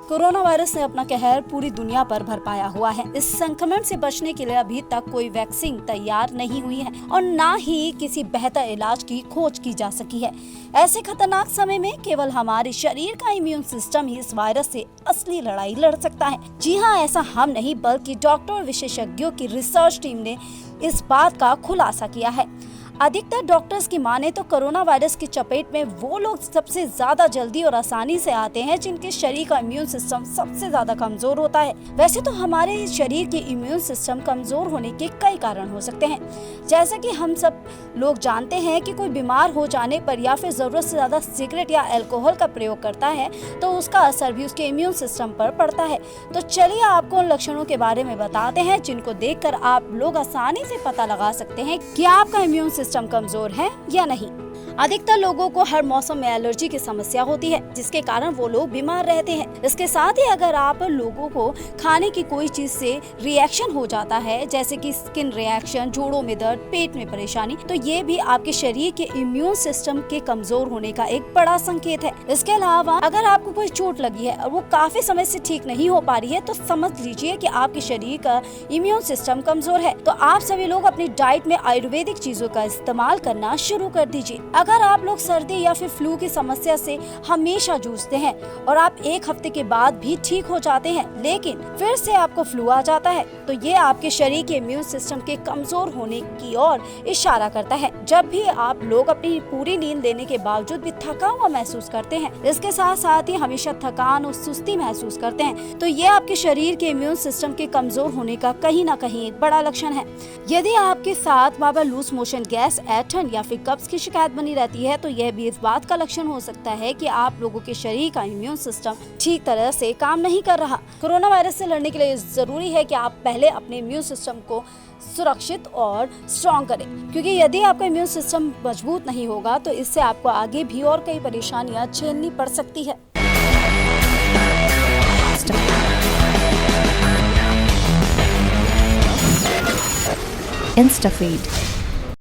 Corona virus ने अपना कहर पूरी दुनिया पर बरपाया हुआ है। इस संक्रमण से बचने के लिए अभी तक कोई वैक्सीन तैयार नहीं हुई है और ना ही किसी बेहतर इलाज की खोज की जा सकी है। ऐसे खतरनाक समय में केवल हमारे शरीर का इम्यून सिस्टम ही इस वायरस से असली लड़ाई लड़ सकता है। जी हाँ, ऐसा हम नहीं बल्कि डॉक्टर और विशेषज्ञों की रिसर्च टीम ने इस बात का खुलासा किया है। अधिकतर डॉक्टर्स की माने तो कोरोना वायरस की चपेट में वो लोग सबसे ज्यादा जल्दी और आसानी से आते हैं जिनके शरीर का इम्यून सिस्टम सबसे ज्यादा कमजोर होता है। वैसे तो हमारे शरीर के इम्यून सिस्टम कमजोर होने के कई कारण हो सकते हैं। जैसा कि हम सब लोग जानते हैं कि कोई बीमार हो जाने पर या फिर जरूरत से ज्यादा सिगरेट या अल्कोहल का प्रयोग करता है तो उसका असर भी उसके इम्यून सिस्टम पर पड़ता है। तो चलिए आपको उन लक्षणों के बारे में बताते हैं जिनको देखकर आप लोग आसानी से पता लगा सकते हैं कि आपका इम्यून सिस्टम कमजोर है या नहीं। अधिकतर लोगों को हर मौसम में एलर्जी की समस्या होती है जिसके कारण वो लोग बीमार रहते हैं। इसके साथ ही अगर आप लोगों को खाने की कोई चीज से रिएक्शन हो जाता है जैसे कि स्किन रिएक्शन, जोड़ों में दर्द, पेट में परेशानी, तो ये भी आपके शरीर के इम्यून सिस्टम के कमजोर होने का एक बड़ा संकेत है। इसके अलावा अगर आपको कोई चोट लगी है और वो काफी समय से ठीक नहीं हो पा रही है तो समझ लीजिए कि आपके शरीर का इम्यून सिस्टम कमजोर है। तो आप सभी लोग अपनी डाइट में आयुर्वेदिक चीजों का इस्तेमाल करना शुरू कर दीजिए। अगर आप लोग सर्दी या फिर फ्लू की समस्या से हमेशा जूझते हैं और आप एक हफ्ते के बाद भी ठीक हो जाते हैं लेकिन फिर से आपको फ्लू आ जाता है तो ये आपके शरीर के इम्यून सिस्टम के कमजोर होने की ओर इशारा करता है। जब भी आप लोग अपनी पूरी नींद लेने के बावजूद भी थका हुआ महसूस करते हैं, इसके साथ साथ ही हमेशा थकान और सुस्ती महसूस करते हैं, तो ये आपके शरीर के इम्यून सिस्टम के कमजोर होने का कहीं ना कहीं एक बड़ा लक्षण है। यदि आपके साथ बार-बार लूज मोशन, गैस, ऐंठन या फिर कब्ज की शिकायत बनी रहती है तो यह भी इस बात का लक्षण हो सकता है कि आप लोगों के शरीर का इम्यून सिस्टम ठीक तरह से काम नहीं कर रहा। कोरोना वायरस से लड़ने के लिए जरूरी है कि आप पहले अपने इम्यून सिस्टम को सुरक्षित और स्ट्रॉन्ग करें, क्योंकि यदि आपका इम्यून सिस्टम मजबूत नहीं होगा तो इससे आपको आगे भी और कई परेशानियां झेलनी पड़ सकती है। InstaFeed